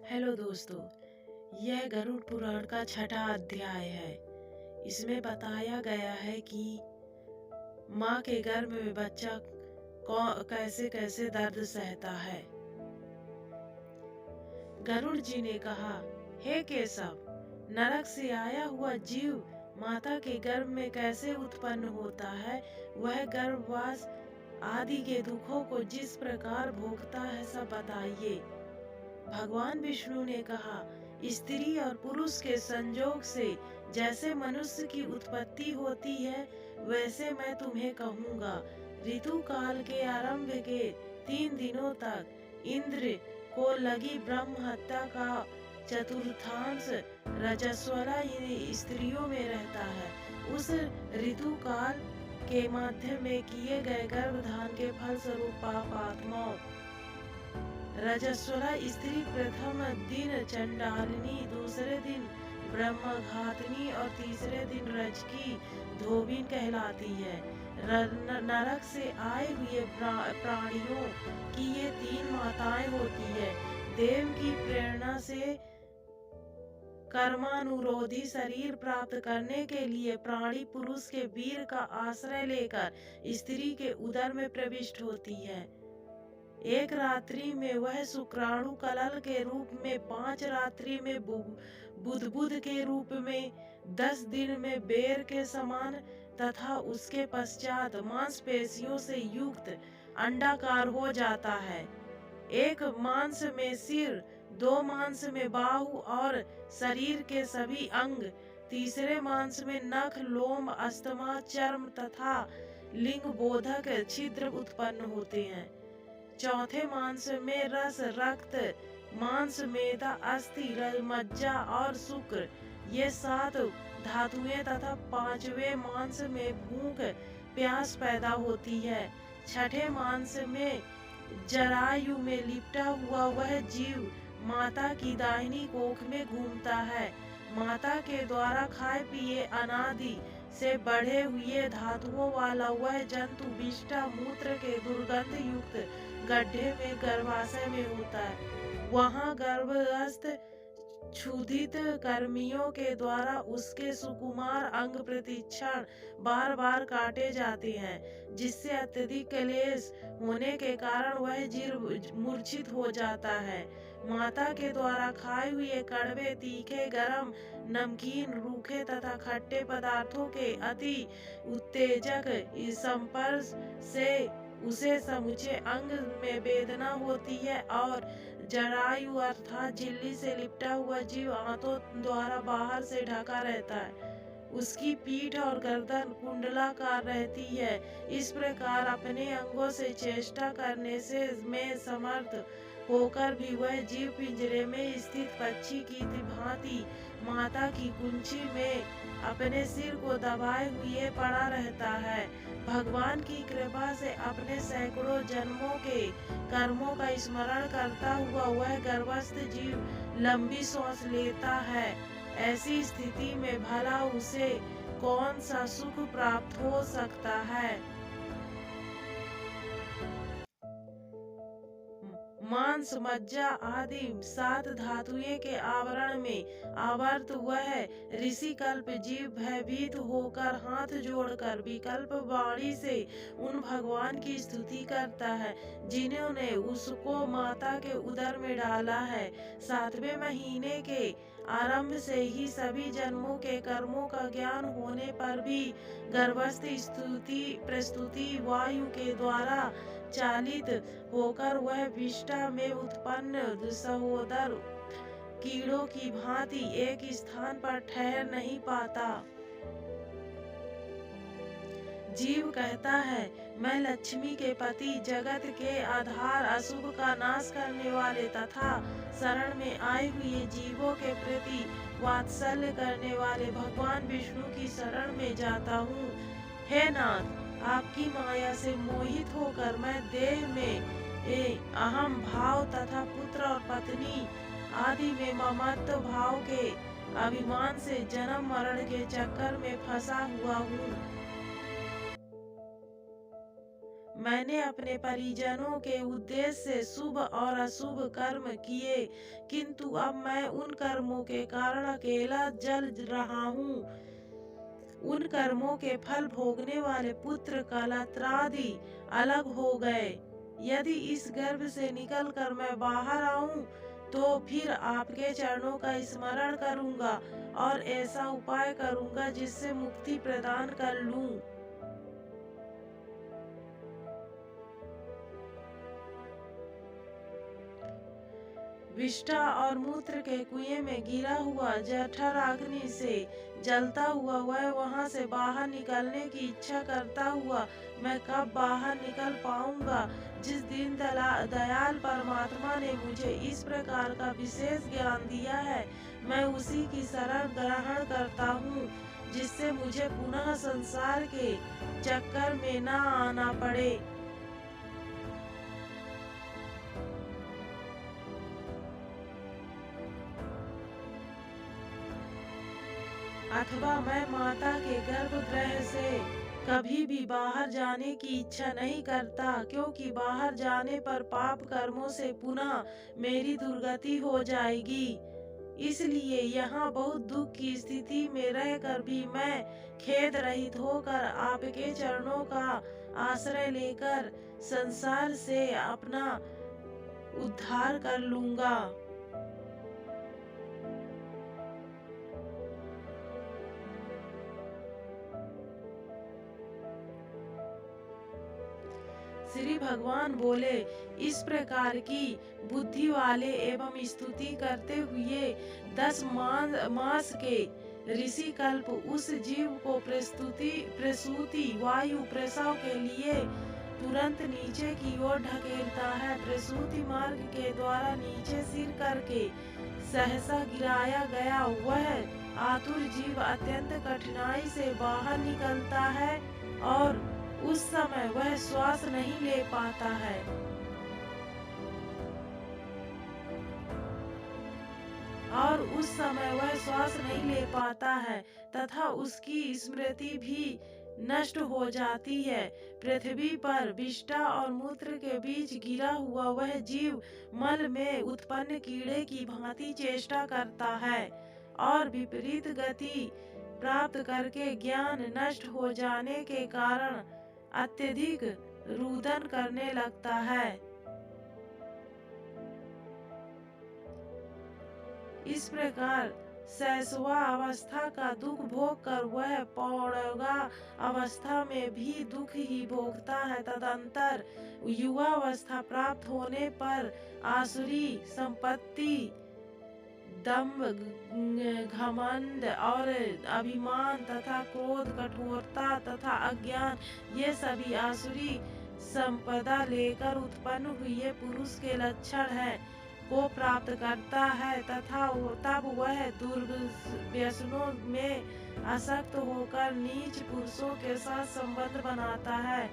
Hello दोस्तों, यह गरुड़ पुराण का छठा अध्याय है। इसमें बताया गया है कि माँ के गर्भ में बच्चा कैसे कैसे दर्द सहता है। गरुड़ जी ने कहा, हे केशव, नरक से आया हुआ जीव माता के गर्भ में कैसे उत्पन्न होता है, वह गर्भवास आदि के दुखों को जिस प्रकार भोगता है सब बताइए। भगवान विष्णु ने कहा, स्त्री और पुरुष के संयोग से जैसे मनुष्य की उत्पत्ति होती है वैसे मैं तुम्हें कहूँगा। ऋतु काल के आरंभ के 3 दिनों तक इंद्र को लगी ब्रह्म हत्या का चतुर्थांश रजस्वला स्त्रियों में रहता है। उस ऋतु काल के माध्यम में किए गए गर्भधान के फल स्वरूप पापात्माओं रजस्वला स्त्री प्रथम दिन चंडालिनी, दूसरे दिन ब्रह्मघातिनी और तीसरे दिन रजकी धोबिन कहलाती है। नरक से आए हुए प्राणियों की ये 3 माताएं होती है। देव की प्रेरणा से कर्मानुरोधी शरीर प्राप्त करने के लिए प्राणी पुरुष के वीर का आश्रय लेकर स्त्री के उदर में प्रविष्ट होती है। एक रात्रि में वह शुक्राणु कलल के रूप में, 5 रात्रि में बुदबुद के रूप में, 10 दिन में बेर के समान तथा उसके पश्चात मांसपेशियों से युक्त अंडाकार हो जाता है। एक मांस में सिर, 2 मांस में बाहु और शरीर के सभी अंग, तीसरे मांस में नख, लोम, अस्थमा, चर्म तथा लिंग बोधक छिद्र उत्पन्न होते हैं। चौथे मांस में रस, रक्त, मांस, मेदा, अस्थि, मज्जा और शुक्र ये 7 धातुएं तथा 5वें मांस में भूख प्यास पैदा होती है। छठे मांस में जरायु में लिपटा हुआ वह जीव माता की दाहिनी कोख में घूमता है। माता के द्वारा खाए पिए अनादि से बढ़े हुए धातुओं वाला वह जंतु विष्ठा मूत्र के दुर्गंध युक्त गड्ढे में गर्भाशय में होता है। वहाँ गर्भस्थ क्षुधित कर्मियों के द्वारा उसके सुकुमार अंग प्रतिक्षण बार बार काटे जाते हैं, जिससे अत्यधिक क्लेश होने के कारण वह जीव मूर्छित हो जाता है। माता के द्वारा खाए हुए कड़वे, तीखे, गरम, नमकीन, रूखे तथा खट्टे पदार्थों के अति उत्तेजक संपर्क से उसे समूचे अंग में वेदना होती है और जरायु अर्थात झिल्ली से लिपटा हुआ जीव आंतों द्वारा बाहर से ढका रहता है। उसकी पीठ और गर्दन कुंडलाकार रहती है। इस प्रकार अपने अंगों से चेष्टा करने से में समर्थ होकर भी वह जीव पिंजरे में स्थित पक्षी की भांति माता की कुंची में अपने सिर को दबाए हुए पड़ा रहता है। भगवान की कृपा से अपने सैकड़ों जन्मों के कर्मों का स्मरण करता हुआ वह गर्भस्थ जीव लंबी सांस लेता है। ऐसी स्थिति में भला उसे कौन सा सुख प्राप्त हो सकता है। मांस, मज्जा आदि 7 धातुएं के आवरण में आवर्त वह ऋषि कल्प जीव भयभीत होकर हाथ जोड़कर विकल्प वाणी से उन भगवान की स्तुति करता है जिन्होंने उसको माता के उदर में डाला है। 7वें महीने के आरंभ से ही सभी जन्मों के कर्मों का ज्ञान होने पर भी गर्भस्थ प्रस्तुति वायु के द्वारा चालित होकर वह विष्ठा में उत्पन्न सहोदर कीड़ों की भांति एक स्थान पर ठहर नहीं पाता। जीव कहता है, मैं लक्ष्मी के पति, जगत के आधार, अशुभ का नाश करने वाले तथा शरण में आए हुए जीवों के प्रति वात्सल्य करने वाले भगवान विष्णु की शरण में जाता हूँ। हे नाथ, आपकी माया से मोहित होकर मैं देह में अहम भाव तथा पुत्र और पत्नी आदि में ममत्व भाव के अभिमान से जन्म मरण के चक्कर में फंसा हुआ हूँ। मैंने अपने परिजनों के उद्देश्य से शुभ और अशुभ कर्म किए, किंतु अब मैं उन कर्मों के कारण अकेला जल रहा हूँ। उन कर्मों के फल भोगने वाले पुत्र कलत्रादि अलग हो गए। यदि इस गर्भ से निकलकर मैं बाहर आऊं, तो फिर आपके चरणों का स्मरण करूंगा और ऐसा उपाय करूंगा जिससे मुक्ति प्रदान कर लूं। विष्ठा और मूत्र के कुएं में गिरा हुआ जठर अग्नि से जलता हुआ वह वहां से बाहर निकलने की इच्छा करता हुआ मैं कब बाहर निकल पाऊंगा। जिस दिन दयाल परमात्मा ने मुझे इस प्रकार का विशेष ज्ञान दिया है, मैं उसी की शरण ग्रहण करता हूँ, जिससे मुझे पुनः संसार के चक्कर में न आना पड़े। अथवा मैं माता के गर्भगृह से कभी भी बाहर जाने की इच्छा नहीं करता, क्योंकि बाहर जाने पर पाप कर्मों से पुनः मेरी दुर्गति हो जाएगी। इसलिए यहाँ बहुत दुख की स्थिति में रहकर भी मैं खेद रहित होकर आपके चरणों का आश्रय लेकर संसार से अपना उद्धार कर लूंगा। श्री भगवान बोले, इस प्रकार की बुद्धि वाले एवं स्तुति करते हुए 10 मास के ऋषि कल्प उस जीव को प्रसूति वायु प्रसव के लिए तुरंत नीचे की ओर ढकेलता है। प्रसूति मार्ग के द्वारा नीचे सिर करके सहसा गिराया गया वह आतुर जीव अत्यंत कठिनाई से बाहर निकलता है और उस समय वह श्वास नहीं ले पाता है। तथा उसकी स्मृति भी नष्ट हो जाती है। पृथ्वी पर विष्ठा और मूत्र के बीच गिरा हुआ वह जीव मल में उत्पन्न कीड़े की भांति चेष्टा करता है और विपरीत गति प्राप्त करके ज्ञान नष्ट हो जाने के कारण अत्यधिक रुदन करने लगता है। इस प्रकार शैशवा अवस्था का दुख भोग कर वह पौगड़ा अवस्था में भी दुख ही भोगता है। तदंतर युवा अवस्था प्राप्त होने पर आसुरी संपत्ति, दम्भ, घमंड और अभिमान तथा क्रोध, कठोरता तथा अज्ञान, ये सभी आसुरी संपदा लेकर उत्पन्न हुए पुरुष के लक्षण हैं, को प्राप्त करता है तथा तब वह दुर्व्यसनों में आसक्त होकर नीच पुरुषों के साथ संबंध बनाता है।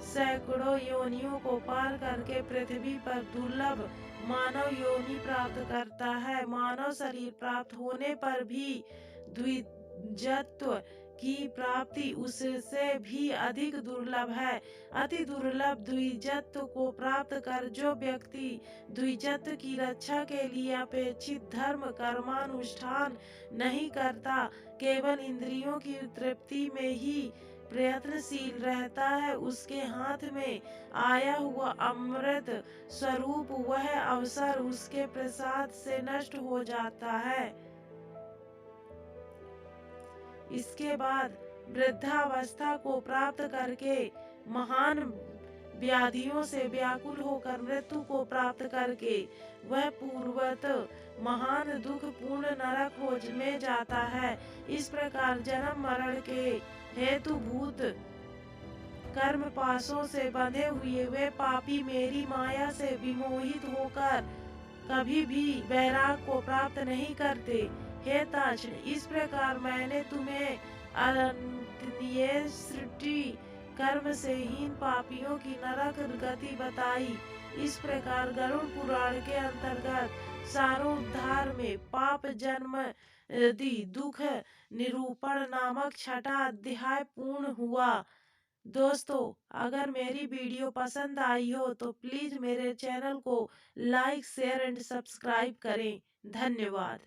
सैकड़ों योनियों को पार करके पृथ्वी पर दुर्लभ मानव योनि प्राप्त करता है। मानव शरीर प्राप्त होने पर भी द्विजत्व की प्राप्ति उससे भी अधिक दुर्लभ है। अति दुर्लभ द्विजत्व को प्राप्त कर जो व्यक्ति द्विजत्व की रक्षा के लिए अपेक्षित धर्म कर्मानुष्ठान नहीं करता, केवल इंद्रियों की तृप्ति में ही प्रयत्नशील रहता है, उसके हाथ में आया हुआ अमृत स्वरूप वह अवसर उसके प्रसाद से नष्ट हो जाता है। इसके बाद वृद्धावस्था को प्राप्त करके महान व्याधियों से व्याकुल होकर मृत्यु को प्राप्त करके वह पूर्वत महान दुख पूर्ण नरक में जाता है। इस प्रकार जन्म मरण के हेतुभूत कर्म पाशों से बंधे हुए वे पापी मेरी माया से विमोहित होकर कभी भी वैराग को प्राप्त नहीं करते। हे ताक्ष्ण, इस प्रकार मैंने तुम्हें सृष्टि कर्म से हीन पापियों की नरक गति बताई। इस प्रकार गरुड़ पुराण के अंतर्गत सारोद्धार में पाप जन्म दुख निरूपण नामक छठा अध्याय पूर्ण हुआ। दोस्तों, अगर मेरी वीडियो पसंद आई हो तो प्लीज़ मेरे चैनल को लाइक शेयर एंड सब्सक्राइब करें। धन्यवाद।